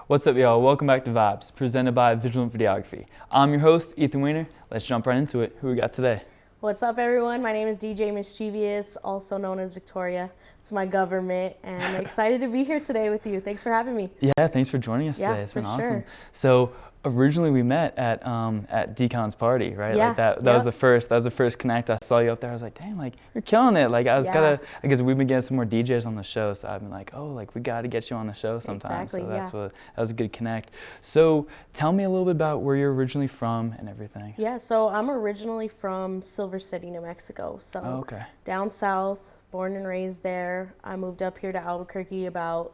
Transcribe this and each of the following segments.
What's up, y'all? Welcome back to Vibes, presented by Vigilant Videography. I'm your host, Ethan Weiner. Let's jump right into it. Who we got today? What's up, everyone? My name is DJ Mischievous, also known as Victoria. It's my government, and I'm excited to be here today with you. Thanks for having me. Yeah, thanks for joining us today. It's been awesome. Sure. So originally we met at Deacon's party, right? Yeah. Like that was the first connect. I saw you up there. I was like, dang, like you're killing it. Like I guess we've been getting some more DJs on the show, so I've been like, oh, like we got to get you on the show sometime. Exactly, so that was a good connect. So tell me a little bit about where you're originally from and everything. Yeah, so I'm originally from Silver City, New Mexico. So down south, born and raised there. I moved up here to Albuquerque about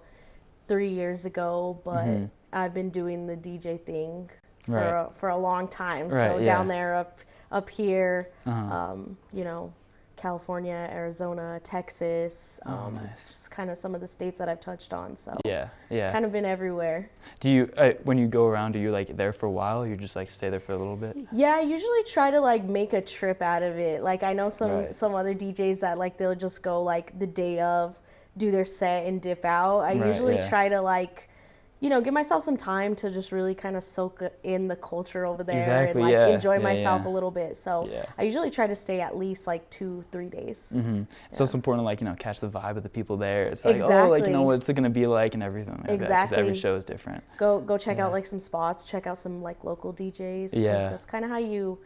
3 years ago, but I've been doing the DJ thing for a long time. So down there, up here, you know, California, Arizona, Texas, nice. Just kind of some of the states that I've touched on. So kind of been everywhere. Do you when you go around, are you like there for a while? Or you just like stay there for a little bit? Yeah, I usually try to like make a trip out of it. Like I know some other DJs that like they'll just go like the day of, do their set and dip out. I usually try to like, you know, give myself some time to just really kind of soak in the culture over there and like enjoy myself a little bit. So I usually try to stay at least like 2-3 days. So it's important to like, you know, catch the vibe of the people there. It's like, oh, like, you know, what's it going to be like and everything like that. Because every show is different. Go check out like some spots, check out some like local DJs. Because that's kind of how you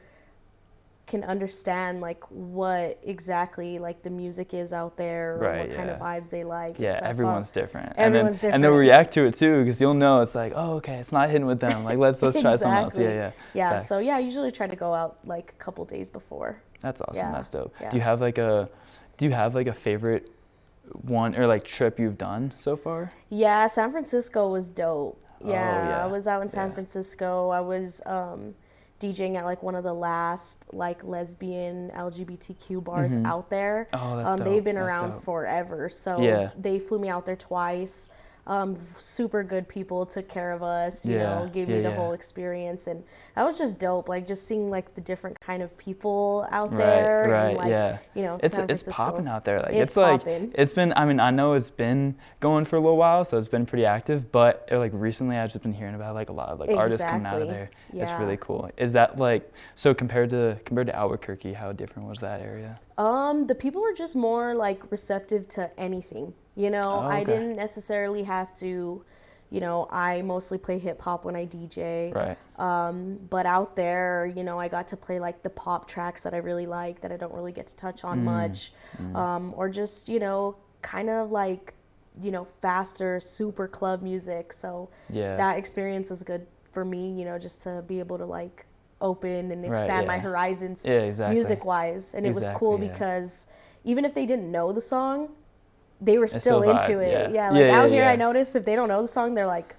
can understand like what exactly like the music is out there or what kind of vibes they like. Yeah, everyone's different. Everyone's different. And they'll react to it too, because you'll know it's like, oh, okay, it's not hitting with them. Like let's try something else. Yeah. Facts. So I usually try to go out like a couple days before. That's awesome. That's dope. Yeah. Do you have like a favorite one or like trip you've done so far? Yeah, San Francisco was dope. I was out in San Francisco. I was DJing at like one of the last like lesbian LGBTQ bars out there. Oh, that's dope. They've been around forever. So they flew me out there twice. Super good people, took care of us, you know, gave me the whole experience, and that was just dope. Like just seeing like the different kind of people out there, and, like, you know, it's popping out there. Like it's popping. Like it's been. I mean, I know it's been going for a little while, so it's been pretty active. But like recently, I've just been hearing about like a lot of like artists coming out of there. It's really cool. Is that like so compared to Albuquerque? How different was that area? The people were just more like receptive to anything. You know, I didn't necessarily have to, you know, I mostly play hip hop when I DJ. But out there, you know, I got to play like the pop tracks that I really like that I don't really get to touch on much. Or just, you know, kind of like, you know, faster, super club music. So that experience was good for me, you know, just to be able to like open and expand my horizons music-wise. And it was cool because even if they didn't know the song, they were still into it. Out here, I noticed if they don't know the song, they're like,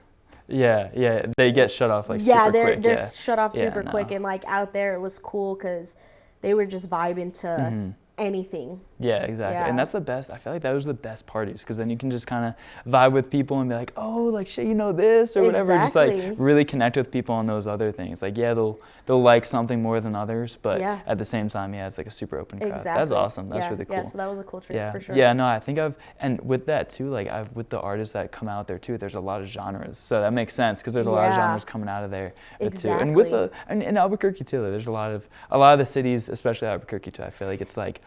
they get shut off like super quick. They're shut off super quick. And like out there, it was cool because they were just vibing to anything. Yeah, exactly. And that's the best. I feel like that was the best parties because then you can just kind of vibe with people and be like, oh, like shit, you know this or whatever. Just like really connect with people on those other things. Like they'll like something more than others, but at the same time, it's like a super open crowd. That's awesome. That's really cool. Yeah, so that was a cool trip for sure. Yeah, no, I think and with that too, like with the artists that come out there too, there's a lot of genres. So that makes sense because there's a lot of genres coming out of there too. And and in Albuquerque too, there's a lot of the cities, especially Albuquerque too. I feel like it's like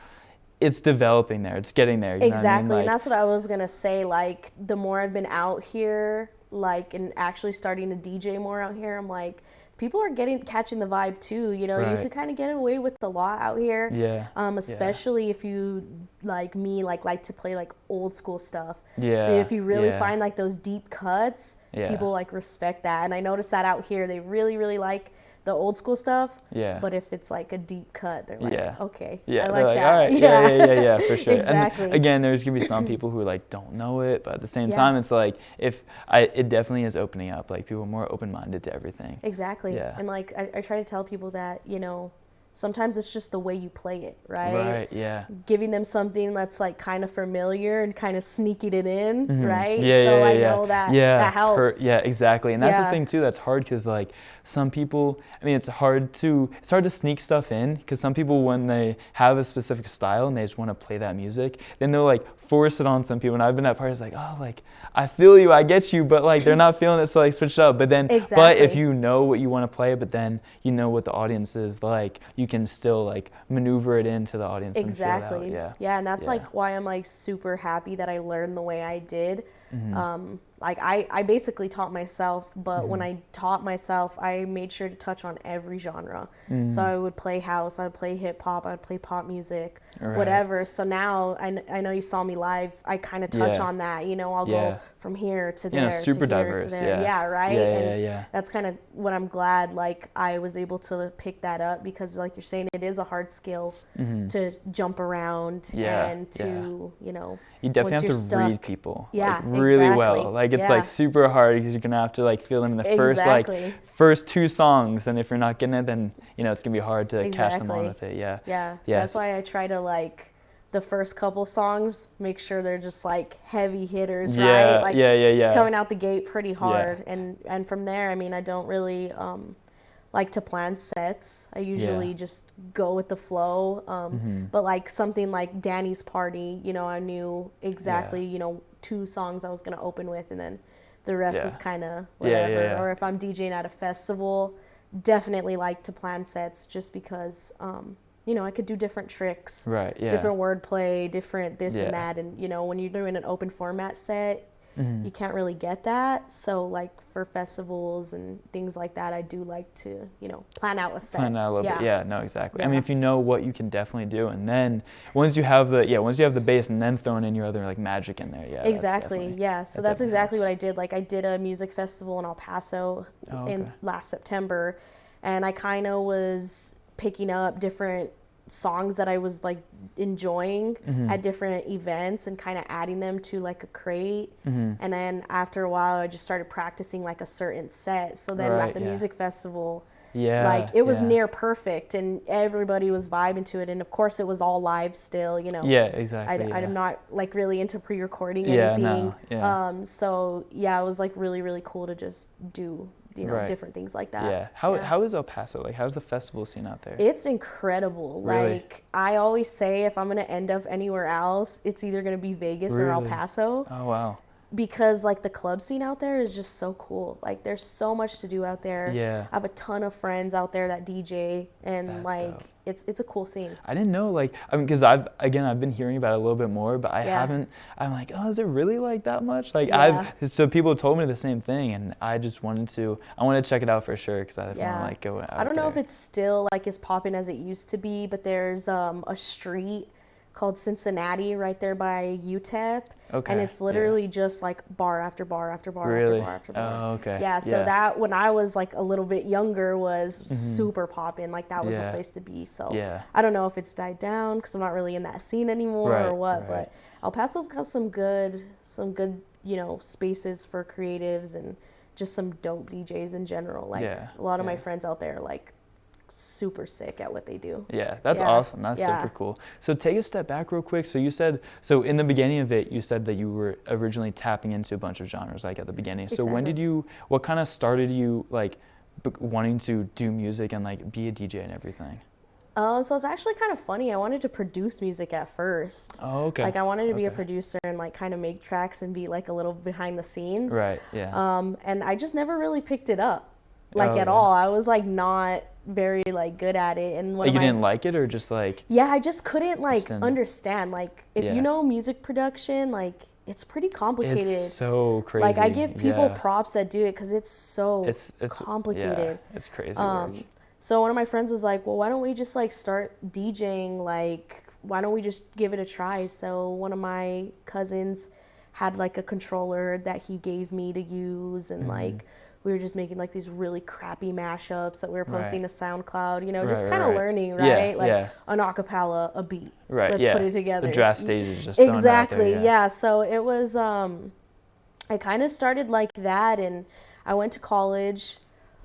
it's developing there. It's getting there. You know what I mean? Like, and that's what I was gonna say. Like the more I've been out here, like and actually starting to DJ more out here, I'm like, people are catching the vibe too. You know, you can kind of get away with a lot out here. Especially if you like me, like to play like old school stuff. So if you really find like those deep cuts, people like respect that. And I noticed that out here, they really, really like the old school stuff. But if it's like a deep cut, they're like, okay, I like that. All right. Yeah, for sure. Exactly. And again, there's gonna be some people who like don't know it, but at the same time, it's like it definitely is opening up. Like people are more open-minded to everything. Exactly. And like I try to tell people that, you know, sometimes it's just the way you play it, right? Right, yeah. Giving them something that's like kind of familiar and kind of sneaking it in, Mm-hmm. right? Yeah, so yeah, I yeah. know that helps. Yeah, exactly. And that's the thing too that's hard, because like some people, I mean, it's hard to sneak stuff in, because some people, when they have a specific style and they just want to play that music, then they'll like force it on some people. And I've been at parties like, oh, like I feel you, I get you, but like they're not feeling it, so like switch it up. But then, but if you know what you want to play, but then you know what the audience is like, you can still like maneuver it into the audience. Exactly. And feel out. Yeah, and that's like why I'm like super happy that I learned the way I did. Like I basically taught myself, but when I taught myself, I made sure to touch on every genre. So I would play house, I would play hip hop, I would play pop music, whatever. So now I know you saw me live. I kind of touch on that. You know, I'll go from here to there, super to here diverse, to there. Yeah, right. Yeah. That's kind of what I'm glad. Like I was able to pick that up, because, like you're saying, it is a hard skill to jump around and to you know. You definitely have to stuck, read people like, really well. Like it's like super hard, because you're gonna have to like feel them in the first 2 songs, and if you're not getting it, then you know it's gonna be hard to catch them on with it. Yeah. That's why I try to like the first couple songs, make sure they're just like heavy hitters, right? Like coming out the gate pretty hard, and from there, I mean, I don't really like to plan sets. I usually just go with the flow. But like something like Danny's Party, you know, I knew exactly, you know, 2 songs I was going to open with, and then the rest is kind of whatever. Or if I'm DJing at a festival, definitely like to plan sets, just because, you know, I could do different tricks, different wordplay, different this and that. And, you know, when you're doing an open format set, you can't really get that. So like for festivals and things like that, I do like to, you know, plan out a set. Plan out a little bit. Yeah, no, exactly. I mean, if you know what you can definitely do, and then once you have the base, and then throwing in your other like magic in there. Exactly. So that's exactly what I did. Like I did a music festival in El Paso in last September, and I kind of was picking up different songs that I was like enjoying at different events, and kind of adding them to like a crate. And then after a while, I just started practicing like a certain set. So then at the music festival, like it was near perfect, and everybody was vibing to it. And of course, it was all live still, you know. I'm not like really into pre-recording anything. So it was like really, really cool to just do, you know, different things like that. How is El Paso? Like, how's the festival scene out there? It's incredible. Really? Like, I always say, if I'm going to end up anywhere else, it's either going to be Vegas or El Paso. Oh, wow. Because, like, the club scene out there is just so cool. Like, there's so much to do out there. I have a ton of friends out there that DJ, and, that's like, dope. It's a cool scene. I didn't know, like, I mean, because I've been hearing about it a little bit more, but I haven't, I'm like, oh, is it really like that much? Like, so people told me the same thing, and I just wanted to check it out for sure, because I want to, like, go out I don't know there. if it's still, like, as popping as it used to be, but there's a street called Cincinnati right there by UTEP. And it's literally just like bar after bar after bar after bar after bar. So that, when I was like a little bit younger, was super poppin'. Like that was the place to be. So I don't know if it's died down, because I'm not really in that scene anymore or what. But El Paso's got some good, you know, spaces for creatives, and just some dope DJs in general. Like a lot of my friends out there, like, super sick at what they do. That's awesome. That's super cool. So take a step back real quick. So you said, so in the beginning of it, you said that you were originally tapping into a bunch of genres, like at the beginning. So when did what kind of started you like wanting to do music and like be a DJ and everything? So it's actually kind of funny. I wanted to produce music at first. Like I wanted to be a producer and like kind of make tracks and be like a little behind the scenes. And I just never really picked it up, like at all. I was like not very like good at it, and you didn't like it, or just like I just couldn't like understand, like if you know music production, like it's pretty complicated. It's so crazy. Like I give people props that do it, because it's so complicated. It's crazy work. So one of my friends was like, well, why don't we just like start DJing, like why don't we just give it a try? So one of my cousins had like a controller that he gave me to use, and like we were just making like these really crappy mashups that we were posting to SoundCloud, you know, just kind of learning, right? An acapella, a beat. Let's put it together. The draft stage is just exactly. So it was, I kind of started like that, and I went to college.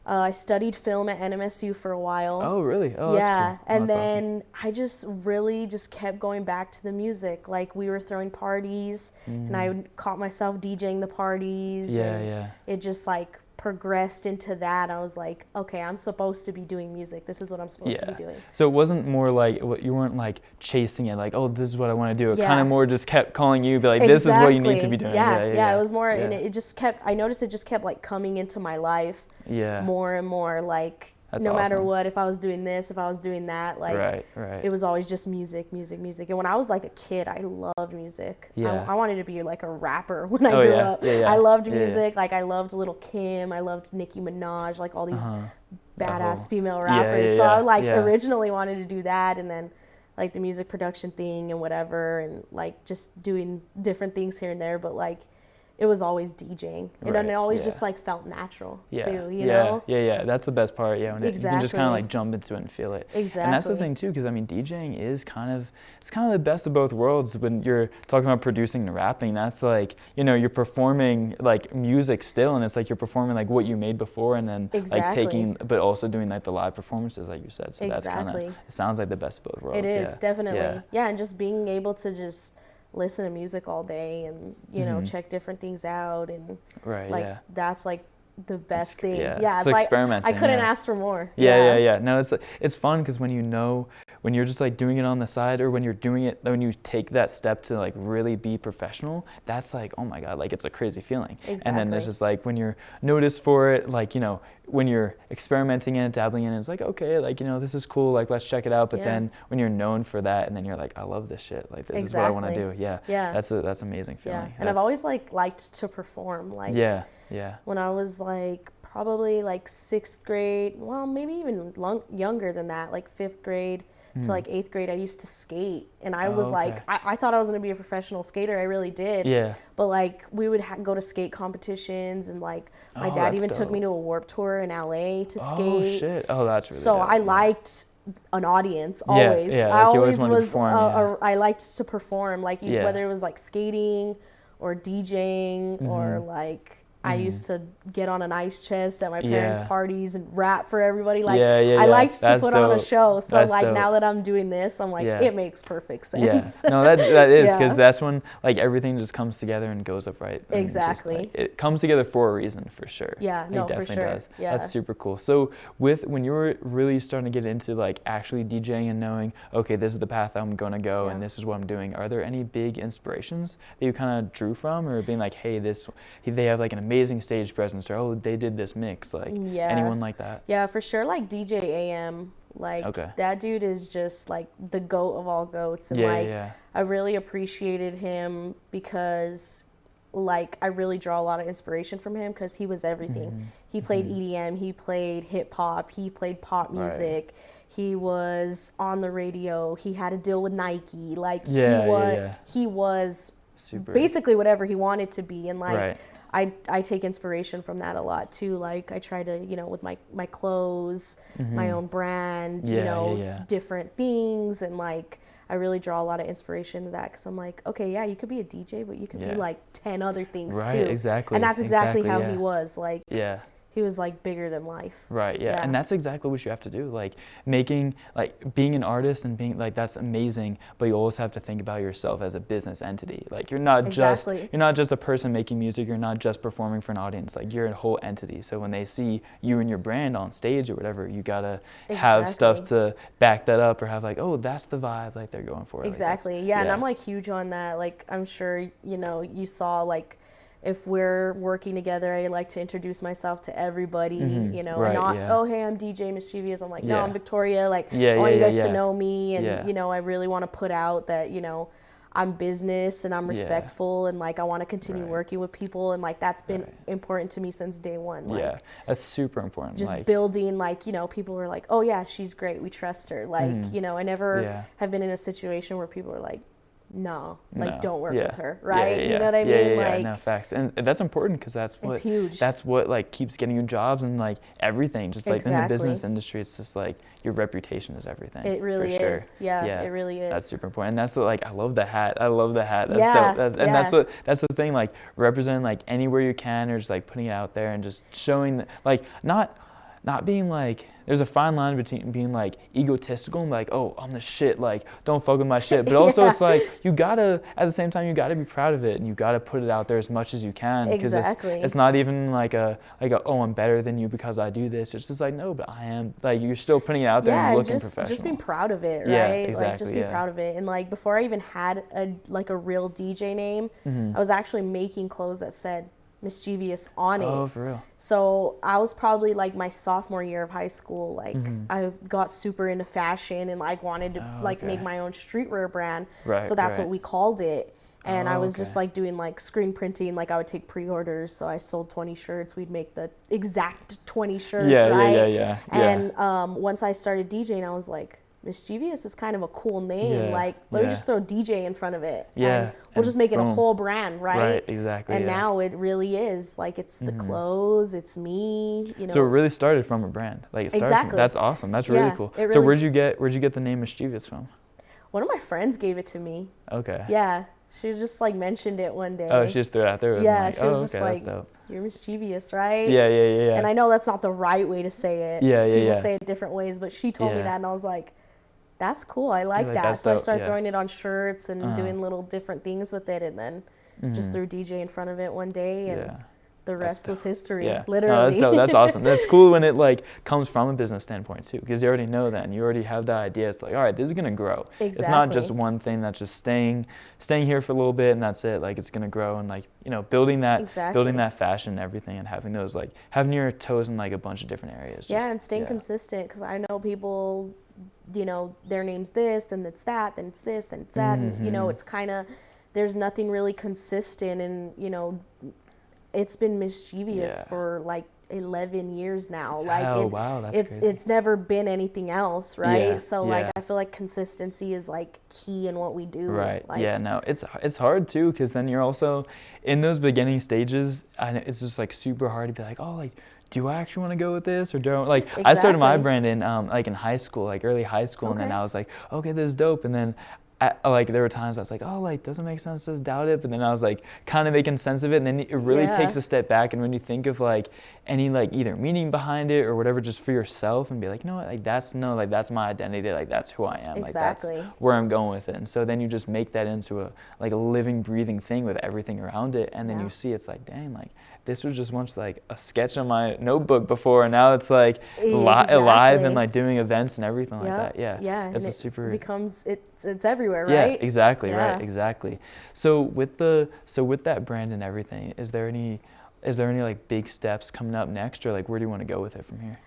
I studied film at NMSU for a while. Oh, really? Oh, yeah. That's cool. And that's then I just really just kept going back to the music. Like we were throwing parties and I caught myself DJing the parties. Yeah, and yeah. It just like progressed into that. I was like, okay, I'm supposed to be doing music. This is what I'm supposed to be doing. So it wasn't more like, you weren't like chasing it, like, oh, this is what I want to do. It Yeah. kind of more just kept calling you, be like, this is what you need to be doing. Yeah. It was more, and it just kept, I noticed it just kept like coming into my life more and more, like, That's no matter awesome. what, if I was doing this, if I was doing that, like, it was always just music. And when I was like a kid, I loved music. I wanted to be like a rapper when I grew up. I loved music. Like I loved Little Kim. I loved Nicki Minaj, like all these badass female rappers. So I like originally wanted to do that, and then like the music production thing and whatever, and like just doing different things here and there. But like, it was always DJing. And it always just like felt natural too, you know? Yeah. That's the best part. Yeah, when you can just kind of like jump into it and feel it. Exactly. And that's the thing too, because I mean, DJing is it's kind of the best of both worlds. When you're talking about producing and rapping, that's like, you know, you're performing like music still, and it's like you're performing like what you made before, and then like taking, but also doing like the live performances, like you said. So that's kind of, it sounds like the best of both worlds. It is, definitely. Yeah, and just being able to just listen to music all day and, you know, check different things out, and like that's like the best thing. It's like experimenting. I couldn't ask for more. Yeah. No, it's fun because when you're just like doing it on the side, or when you're doing it, when you take that step to like really be professional, that's like, oh my God, like it's a crazy feeling. And then there's just like when you're noticed for it, like, you know, when you're experimenting in it, dabbling in it, it's like, okay, like, you know, this is cool, like let's check it out. But then when you're known for that, and then you're like, I love this shit, like this is what I want to do. That's amazing feeling. And I've always like liked to perform, like when I was like probably like 6th grade, well maybe even younger than that, like 5th grade to like 8th grade, I used to skate, and I was like, I thought I was going to be a professional skater. I really did. But like we would go to skate competitions, and like my dad even took me to a Warped Tour in LA to skate. Oh shit. Oh, that's really so dope. I liked an audience always. I always was perform, I liked to perform, like whether it was like skating or DJing or like I used to get on an ice chest at my parents' parties and rap for everybody. Like I liked to put on a show. So like now that I'm doing this, I'm like, it makes perfect sense. No, that is, because that's when like everything just comes together and goes up right. Exactly. Like, it comes together for a reason, for sure. Yeah, no, for sure. Does. That's super cool. So when you were really starting to get into like actually DJing and knowing, okay, this is the path I'm going to go and this is what I'm doing, are there any big inspirations that you kind of drew from, or being like, hey, they have like an amazing stage presence, or oh, they did this mix, like anyone like that? Yeah, for sure, like DJ AM, like that dude is just like the goat of all goats, and I really appreciated him because like I really draw a lot of inspiration from him, because he was everything. He played EDM, he played hip hop, he played pop music, he was on the radio, he had a deal with Nike, like he was super, basically whatever he wanted to be, and like I take inspiration from that a lot too. Like I try to, you know, with my clothes, my own brand, you know, different things, and like I really draw a lot of inspiration to that, because I'm like, okay, you could be a DJ, but you could be like 10 other things too. Exactly. And that's exactly how he was. Like he was like bigger than life. And that's exactly what you have to do. Like being an artist and being like, that's amazing, but you always have to think about yourself as a business entity. Like you're not just a person making music, you're not just performing for an audience, like you're a whole entity. So when they see you and your brand on stage or whatever, you gotta have stuff to back that up, or have like, oh, that's the vibe like they're going for. Exactly. Like and I'm like huge on that. Like I'm sure, you know, you saw like, if we're working together, I like to introduce myself to everybody, you know, and not, oh, hey, I'm DJ Mischievous. I'm like, no, I'm Victoria. Like, I want you guys to know me. And, you know, I really want to put out that, you know, I'm business and I'm respectful, and like I want to continue working with people, and like that's been important to me since day one. Like, that's super important. Just building, like, you know, people were like, oh yeah, she's great, we trust her. Like, you know, I never have been in a situation where people are like, no, like don't work with her, right? You know what I mean? Like, no, facts. And that's important, because that's what, it's huge. That's what like keeps getting you jobs and like everything. Just like in the business industry, it's just like your reputation is everything. It really is. Yeah, it really is. That's super important. And that's like, I love the hat. That's dope. That's the thing, like representing like anywhere you can, or just like putting it out there and just showing that, like not being like, there's a fine line between being like egotistical and like, oh, I'm the shit, like don't fuck with my shit. But also it's like, you gotta, at the same time, you gotta be proud of it and you gotta put it out there as much as you can. Exactly. It's not even like a, oh, I'm better than you because I do this. It's just like, no, but I am, like you're still putting it out there and looking professional. Just being proud of it, right? Yeah, exactly, like just be proud of it. And like before I even had a real DJ name, I was actually making clothes that said Mischievous on it. Oh, for real? So I was probably like my sophomore year of high school. Like I got super into fashion and like wanted to make my own streetwear brand. Right, so that's what we called it. And I was okay. just like doing like screen printing. Like I would take pre-orders. So I sold 20 shirts. We'd make the exact 20 shirts, right? Yeah. And once I started DJing, I was like, Mischievous is kind of a cool name. Like, let me just throw DJ in front of it. And we'll just make it a whole brand, right? Right, exactly. And now it really is. Like, it's the clothes, it's me, you know. So it really started from a brand. Like, it started Exactly. from, that's awesome. That's really cool. Really, so where'd you get the name Mischievous from? One of my friends gave it to me. Okay. Yeah. She just, like, mentioned it one day. Oh, she just threw it out there? She was just like, you're mischievous, right? Yeah. And I know that's not the right way to say it. People say it different ways, but she told me that, and I was like, that's cool. I like that. So I started throwing it on shirts and doing little different things with it, and then just threw DJ in front of it one day, and the rest was history. Literally. No, that's awesome. That's cool when it like comes from a business standpoint too, because you already know that and you already have the idea. It's like, all right, this is gonna grow. Exactly. It's not just one thing that's just staying here for a little bit and that's it. Like it's gonna grow and like, you know, building that fashion and everything and having those like having your toes in like a bunch of different areas. And staying consistent, because I know people, you know, their name's this, then it's that, then it's this, then it's that, and you know, it's kind of, there's nothing really consistent, and you know, it's been Mischievous for like 11 years now. Like that's crazy. It's never been anything else, right? Like I feel like consistency is like key in what we do. Right. Like, it's hard too, because then you're also in those beginning stages, and it's just like super hard to be like, oh, like, do I actually want to go with this or don't? Like, I started my brand in like in high school, like early high school, and then I was like, okay, this is dope, and then like there were times I was like, oh, like doesn't make sense, just doubt it, but then I was like kind of making sense of it, and then it really takes a step back, and when you think of like any like either meaning behind it or whatever, just for yourself, and be like, you know what, like that's my identity, like that's who I am, like that's where I'm going with it, and so then you just make that into a living, breathing thing with everything around it, and then you see it's like, dang, like this was just once like a sketch on my notebook before, and now it's like alive and like doing events and everything like that. It's a super, it becomes, it's everywhere, right? right? Right, exactly. So with that brand and everything, is there any like big steps coming up next, or like where do you want to go with it from here?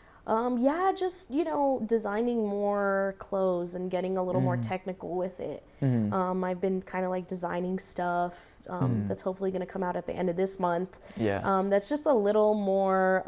Just, you know, designing more clothes and getting a little more technical with it. I've been kind of like designing stuff that's hopefully going to come out at the end of this month. That's just a little more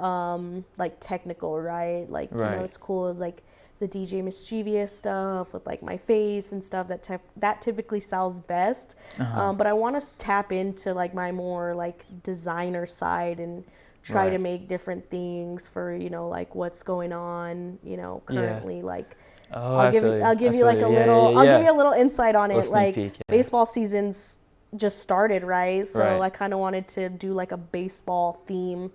like technical, right? Like, you know, it's cool, like the DJ Mischievous stuff with like my face and stuff that typically sells best. But I want to tap into like my more like designer side and try to make different things for, you know, like what's going on, you know, currently. Like I'll give you like a little insight on it. Like baseball season's just started, right? So I kind of wanted to do like a baseball theme.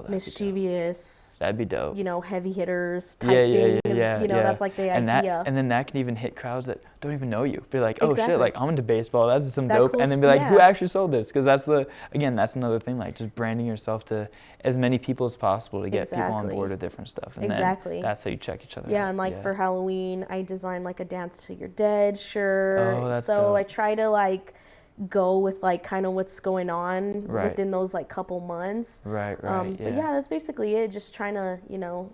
Mischievous. That'd be dope. You know, heavy hitters type thing. You know, that's like the idea. And then that can even hit crowds that don't even know you. Be like, oh shit, like I'm into baseball. That's some dope. Cool, and then be like, who actually sold this? Because that's another thing. Like just branding yourself to as many people as possible to get people on board with different stuff. And then that's how you check each other out. And like for Halloween, I designed like a Dance to Your Dead shirt. Oh, that's so dope. I try to like go with like kind of what's going on within those like couple months. But that's basically it. Just trying to, you know,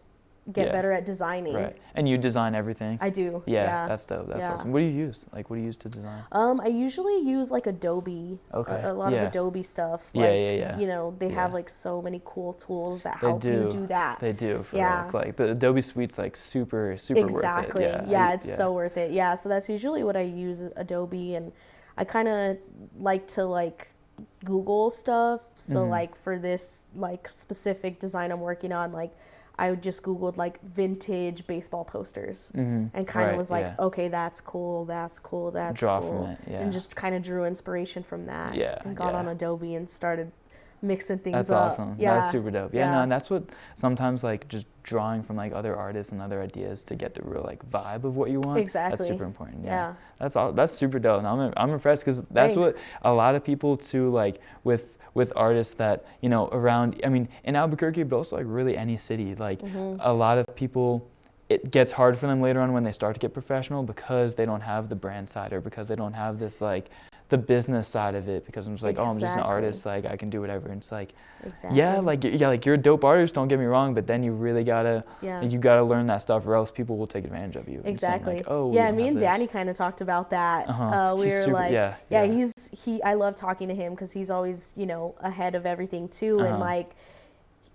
get better at designing. And you design everything? I do. That's dope. That's awesome. What do you use? Like, what do you use to design? I usually use like Adobe. A lot of Adobe stuff. Like, you know, they have like so many cool tools that help you do that. They do. For real. It's like the Adobe Suite's like super worth it. Exactly. It's so worth it. So that's usually what I use, Adobe, and I kind of like to like Google stuff. So like for this like specific design I'm working on, like I just Googled like vintage baseball posters and kind of was like, okay, that's cool. Draw from it, and just kind of drew inspiration from that and got on Adobe and started mixing things that's up. Awesome. Yeah. That's super dope. Yeah, no, and that's what sometimes like just drawing from like other artists and other ideas to get the real like vibe of what you want. Exactly. That's super important. Yeah. That's super dope. And I'm impressed because that's Thanks. what a lot of people too, like with artists that, you know, around, I mean, in Albuquerque, but also like really any city, like a lot of people, it gets hard for them later on when they start to get professional because they don't have the brand side or because they don't have this like the business side of it, because I'm just like, oh, I'm just an artist, like I can do whatever. And it's like, like you're a dope artist, don't get me wrong, but then you really gotta, you gotta learn that stuff or else people will take advantage of you. Exactly. Like, oh, yeah, me and Danny kind of talked about that. We were like, I love talking to him because he's always, you know, ahead of everything too. And like,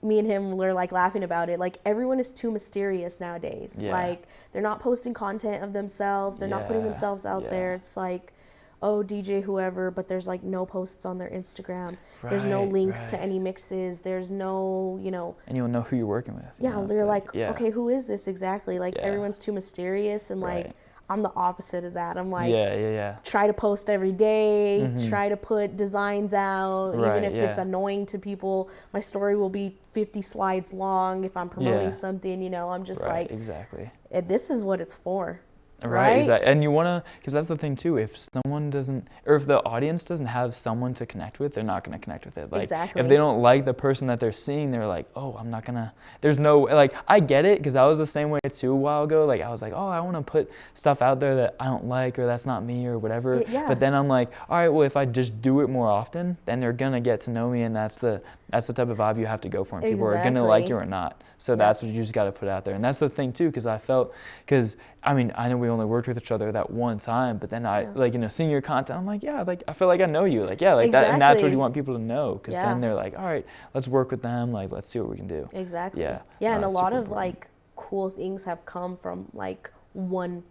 me and him were like laughing about it. Like, everyone is too mysterious nowadays. Like, they're not posting content of themselves. They're not putting themselves out there. It's like, oh, DJ whoever, but there's like no posts on their Instagram. There's no links to any mixes. There's no, you know. And you'll know who you're working with. Yeah, they're like, okay, who is this exactly? Like, everyone's too mysterious, and like, I'm the opposite of that. I'm like, try to post every day, try to put designs out, even if it's annoying to people. My story will be 50 slides long if I'm promoting something, you know. I'm just like, this is what it's for. Right, exactly. And you want to, because that's the thing too, if someone doesn't, or if the audience doesn't have someone to connect with, they're not going to connect with it. Like, if they don't like the person that they're seeing, they're like, oh, I'm not going to, there's no, like, I get it, because I was the same way too a while ago. Like, I was like, oh, I want to put stuff out there that I don't like, or that's not me, or whatever. But then I'm like, all right, well, if I just do it more often, then they're going to get to know me, and that's the type of vibe you have to go for, and people are going to like you or not. So that's what you just got to put out there. And that's the thing too, because I mean, I know we only worked with each other that one time, but then I, like, you know, seeing your content, I'm like, like, I feel like I know you. Like, that, and that's what you want people to know, because then they're like, all right, let's work with them. Like, let's see what we can do. Exactly. Yeah, and a lot of, like, cool things have come from, like, one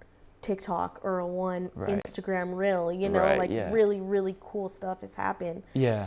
TikTok or one Instagram reel, you know, really, really cool stuff has happened.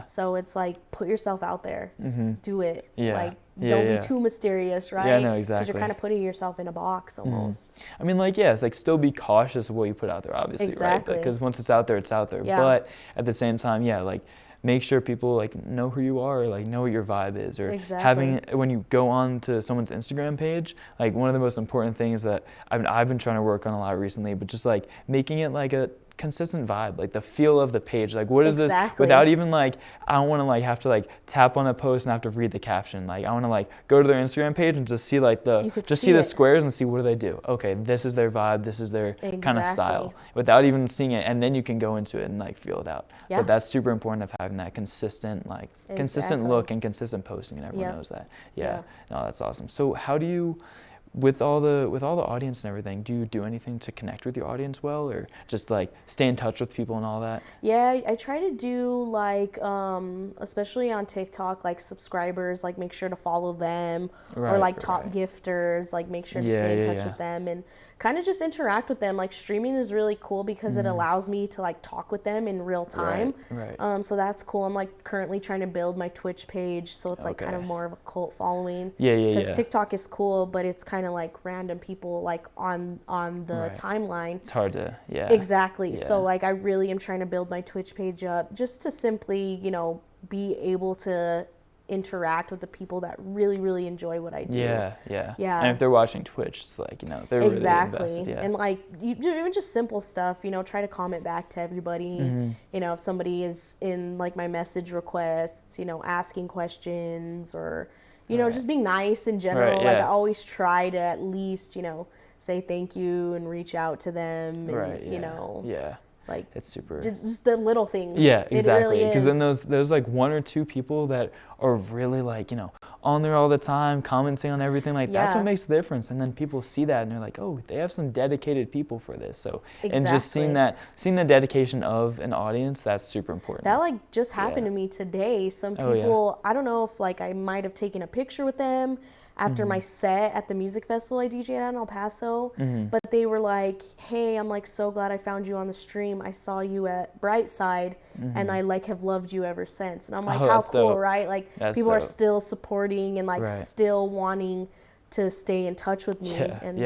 So it's like, put yourself out there, do it. Like, don't be too mysterious, right? Yeah, no, exactly. Because you're kind of putting yourself in a box almost. I mean, like, it's like, still be cautious of what you put out there, obviously, right? Because once it's out there, it's out there. But at the same time, like, make sure people like know who you are, or like know what your vibe is, or having, when you go on to someone's Instagram page, like, one of the most important things that I've been trying to work on a lot recently, but just like making it like a consistent vibe, like the feel of the page, like what is this, without even like, I don't want to like have to like tap on a post and have to read the caption. Like, I want to like go to their Instagram page and just see like see the squares and see what do they do. Okay, this is their vibe, this is their kind of style, without even seeing it, and then you can go into it and like feel it out. But that's super important, of having that consistent consistent look and consistent posting, and everyone knows that. No, that's awesome. So how do you, with all the audience and everything, do you do anything to connect with your audience well, or just like stay in touch with people and all that? I try to do like, especially on TikTok, like subscribers, like make sure to follow them, or like top gifters, like make sure to stay in touch with them and kind of just interact with them. Like, streaming is really cool because it allows me to like talk with them in real time. So that's cool. I'm like currently trying to build my Twitch page, so it's like kind of more of a cult following. Because TikTok is cool, but it's kind of like random people like on the timeline. It's hard to exactly. So like, I really am trying to build my Twitch page up just to simply, you know, be able to interact with the people that really, really enjoy what I do. And if they're watching Twitch, it's like, you know, they're really invested. And like, you do even just simple stuff, you know, try to comment back to everybody. You know, if somebody is in like my message requests, you know, asking questions, or you know, just being nice in general. Like, I always try to at least, you know, say thank you and reach out to them, and you know, like, it's super, just the little things. Exactly. Because then there's like one or two people that are really like, you know, on there all the time, commenting on everything. Like, that's what makes the difference. And then people see that and they're like, oh, they have some dedicated people for this. So and just seeing the dedication of an audience, that's super important. That like just happened to me today. Some people, I don't know if like I might have taken a picture with them after my set at the music festival I DJ'd at in El Paso, but they were like, hey, I'm like so glad I found you on the stream. I saw you at Brightside, and I like have loved you ever since. And I'm like, how cool, right? Like, that's people are still supporting and like still wanting to stay in touch with me. And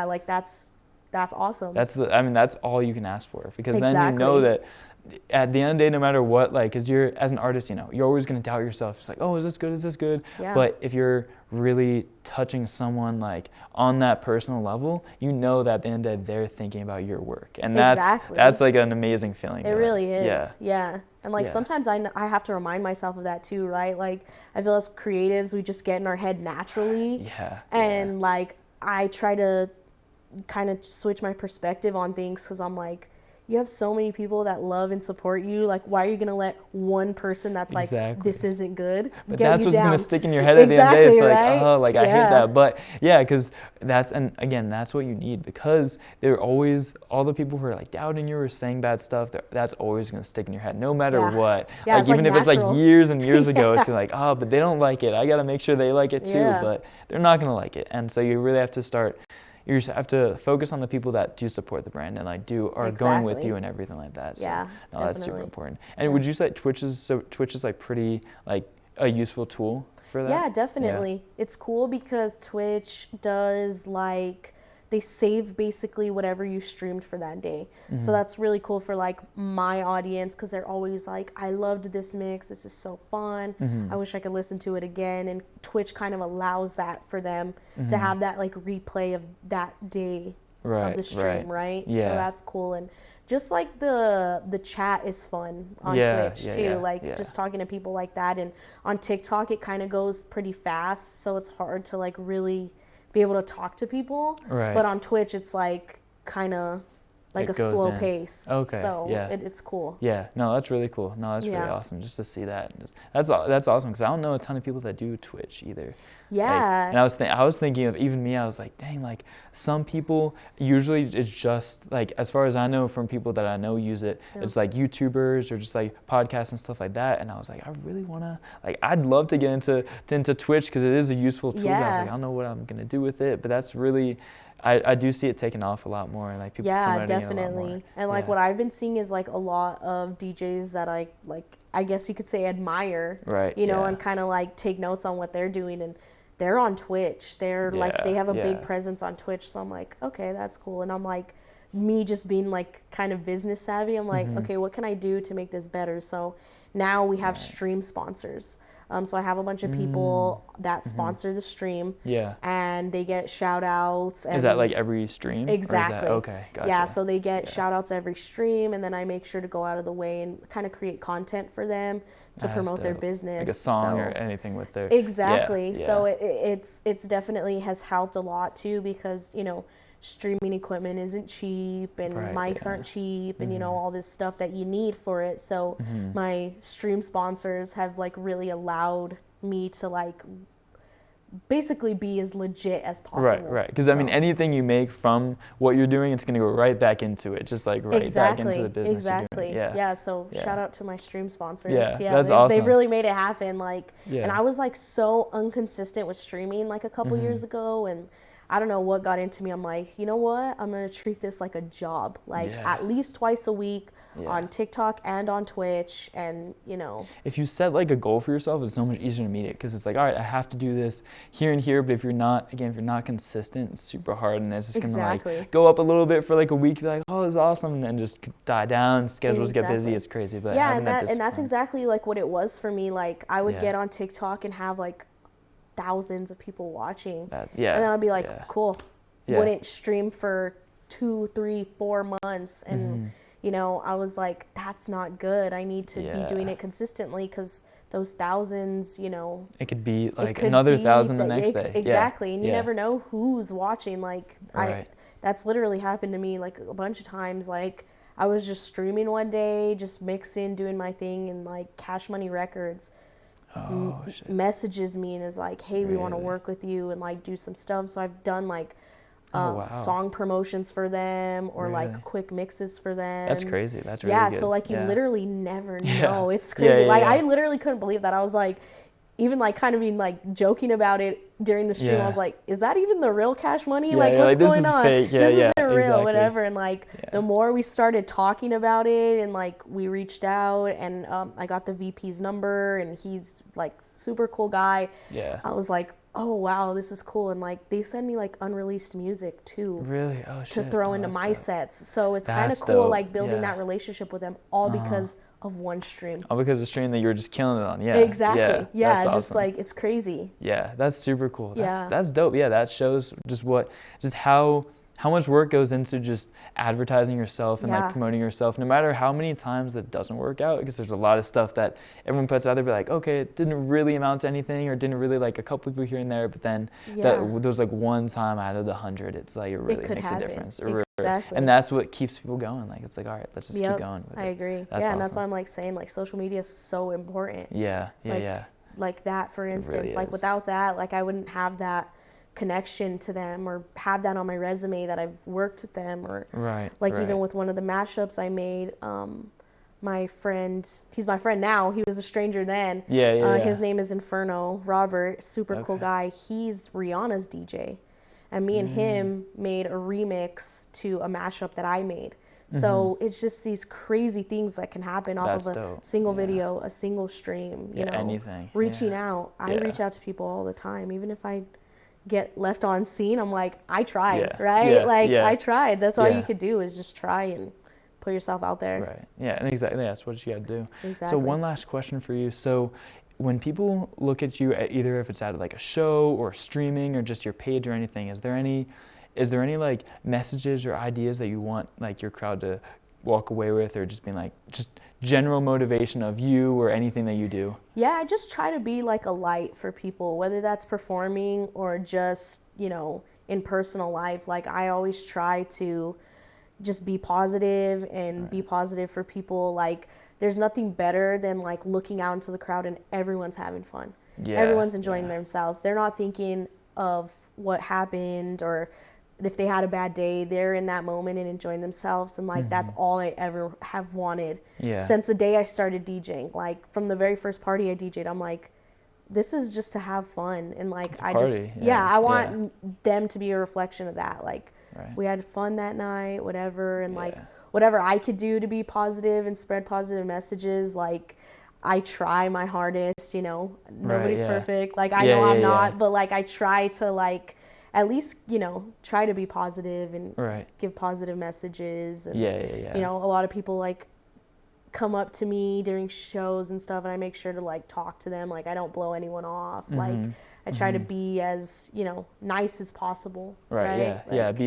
like, that's awesome. That's all you can ask for, because then you know that at the end of the day, no matter what, like, because you're, as an artist, you know, you're always going to doubt yourself. It's like, oh, is this good? Is this good? Yeah. But if you're really touching someone, like, on that personal level, you know that at the end of the day, they're thinking about your work. And that's like an amazing feeling. It really is. Yeah. And, like, sometimes I have to remind myself of that, too, right? Like, I feel as creatives, we just get in our head naturally. Yeah. And, like, I try to kind of switch my perspective on things because I'm like, you have so many people that love and support you. Like, why are you going to let one person that's like, this isn't good, but get that's you what's down? Going to stick in your head at the end of the day. It's right? like, oh, like, I hate that. But, yeah, because and again, that's what you need, because they're always, all the people who are, like, doubting you or saying bad stuff, that's always going to stick in your head, no matter what. Yeah, like, even if natural. it's, like, years and years ago, it's like, oh, but they don't like it. I got to make sure they like it, too. But they're not going to like it. And so you really have to start... You just have to focus on the people that do support the brand and like are going with you and everything like that. So, no, that's super important. And would you say Twitch is like pretty like a useful tool for that? Yeah, definitely. Yeah. It's cool because Twitch does like, they save basically whatever you streamed for that day. Mm-hmm. So that's really cool for like my audience, because they're always like, I loved this mix. This is so fun. Mm-hmm. I wish I could listen to it again. And Twitch kind of allows that for them to have that like replay of that day of the stream, right? Yeah. So that's cool. And just like the chat is fun on Twitch too. Just talking to people like that. And on TikTok, it kind of goes pretty fast. So it's hard to like really be able to talk to people, but on Twitch it's like kind of like a slow pace. Okay. So it's cool. Yeah. No, that's really cool. No, that's really awesome just to see that. And that's awesome, because I don't know a ton of people that do Twitch either. Yeah. Like, and I was thinking of even me. I was like, dang, like some people usually it's just like, as far as I know from people that I know use it, it's like YouTubers or just like podcasts and stuff like that. And I was like, I really want to, like, I'd love to get into Twitch because it is a useful tool. I was like, I don't know what I'm gonna do with it, but that's really. I do see it taking off a lot more, and like people promoting definitely. It a lot more. And like what I've been seeing is like a lot of DJs that I guess you could say admire, you know, and kind of like take notes on what they're doing, and they're on Twitch. They're like, they have a big presence on Twitch. So I'm like, okay, that's cool. And I'm like, me just being like kind of business savvy, I'm like, okay, what can I do to make this better? So now we have stream sponsors. So I have a bunch of people that sponsor the stream. Yeah. And they get shout outs. And is that like every stream? Exactly. Okay, gotcha. Yeah, so they get shout outs every stream, and then I make sure to go out of the way and kind of create content for them to promote their business. Like a song or anything with their... Exactly. So it's definitely has helped a lot too, because, you know, streaming equipment isn't cheap, and mics aren't cheap, and you know, all this stuff that you need for it. So my stream sponsors have like really allowed me to like basically be as legit as possible. Right. Because I mean, anything you make from what you're doing, it's gonna go right back into it, just like back into the business. Exactly. Yeah. So shout out to my stream sponsors. That's awesome. They've really made it happen. Like, and I was like so inconsistent with streaming like a couple years ago, and I don't know what got into me. I'm like, you know what? I'm going to treat this like a job, like at least twice a week on TikTok and on Twitch. And, you know, if you set like a goal for yourself, it's so much easier to meet it, because it's like, all right, I have to do this here and here. But if you're not consistent, it's super hard. And it's just going to like go up a little bit for like a week. You're like, oh, this is awesome. And then just die down. Schedules get busy. It's crazy. But and that's exactly like what it was for me. Like I would get on TikTok and have like thousands of people watching, and then I'd be like, cool, wouldn't stream for 2, 3, 4 months, and you know, I was like, that's not good. I need to be doing it consistently, because those thousands, you know, it could be like another 1,000 the next day. Exactly. And you never know who's watching. Like that's literally happened to me like a bunch of times. Like I was just streaming one day, just mixing, doing my thing, and like Cash Money Records messages me and is like, hey, we want to work with you and like do some stuff. So I've done like song promotions for them, or like quick mixes for them. That's crazy. That's really good. So like you literally never know. It's crazy. I literally couldn't believe that. I was like, even like kind of being like joking about it during the stream. I was like, is that even the real Cash Money? Like what's going on? This isn't real, whatever. And like the more we started talking about it, and like we reached out, and I got the VP's number, and he's like super cool guy. I was like, oh wow, this is cool. And like they send me like unreleased music too. Really? Oh, to throw into my dope. sets. So it's kind of That's cool dope. like building that relationship with them all because of one stream. All because of a stream that you were just killing it on. Yeah. Exactly. Yeah, That's just awesome. like it's crazy. Yeah, that's super cool. Yeah. That's dope. Yeah, that shows just how much work goes into just advertising yourself and like promoting yourself, no matter how many times that doesn't work out, because there's a lot of stuff that everyone puts out there, be like, okay, it didn't really amount to anything, or didn't really like a couple people here and there, but then there's like one time out of the 100, it's like it really makes a difference. Exactly. And that's what keeps people going. Like it's like, all right, let's just keep going with it. I agree. That's awesome. And that's why I'm like saying like social media is so important. Yeah. Like that, for instance, really like without that, like I wouldn't have that connection to them or have that on my resume that I've worked with them, or even with one of the mashups I made, my friend, he's my friend now, he was a stranger then. His name is Inferno Robert, super cool guy. He's Rihanna's DJ, and me and him made a remix to a mashup that I made. So it's just these crazy things that can happen off of a single video, a single stream, you know, anything. Reaching out. I reach out to people all the time, even if I get left on scene, I'm like, I tried, right? I tried. That's all you could do is just try and put yourself out there. Right. Yeah, and exactly. That's what you got to do. Exactly. So one last question for you. So when people look at you, either if it's at like a show or streaming or just your page or anything, is there any like messages or ideas that you want like your crowd to walk away with, or just being like just general motivation of you or anything that you do? Yeah, I just try to be like a light for people, whether that's performing or just, you know, in personal life. Like I always try to just be positive and be positive for people. Like there's nothing better than like looking out into the crowd and everyone's having fun. Everyone's enjoying themselves. They're not thinking of what happened or if they had a bad day. They're in that moment and enjoying themselves, and like that's all I ever have wanted since the day I started DJing. Like from the very first party I DJ'd, I'm like, this is just to have fun, and like I want them to be a reflection of that. Like we had fun that night, whatever, and like whatever I could do to be positive and spread positive messages, like I try my hardest, you know. Nobody's perfect. Like I know I'm not, but like I try to like at least, you know, try to be positive and give positive messages. And, you know, a lot of people like come up to me during shows and stuff, and I make sure to like talk to them. Like I don't blow anyone off. Like I try to be as, you know, nice as possible. Be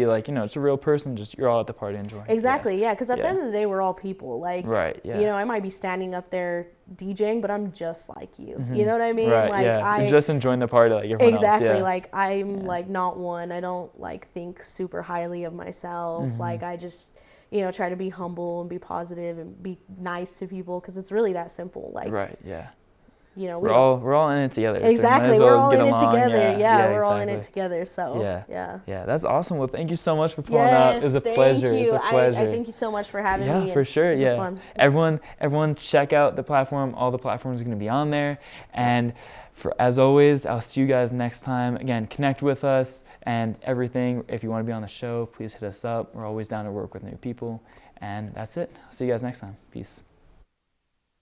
like, you know, it's a real person, just you're all at the party enjoying. Exactly. Because at the end of the day, we're all people. Like you know, I might be standing up there DJing, but I'm just like you. You know what I mean? You're just enjoying the party like everyone else. Like I'm like not one. I don't like think super highly of myself. Like I just, you know, try to be humble and be positive and be nice to people, because it's really that simple. Like you know, we're all in it together. Exactly, so we're all in it along. together. We're all in it together. So that's awesome. Well, thank you so much for pulling up. It was a pleasure. It's a pleasure. I thank you so much for having me. Yeah, for sure. This is fun. Everyone, check out the platform. All the platforms are going to be on there. And as always, I'll see you guys next time. Again, connect with us and everything. If you want to be on the show, please hit us up. We're always down to work with new people. And that's it. See you guys next time. Peace.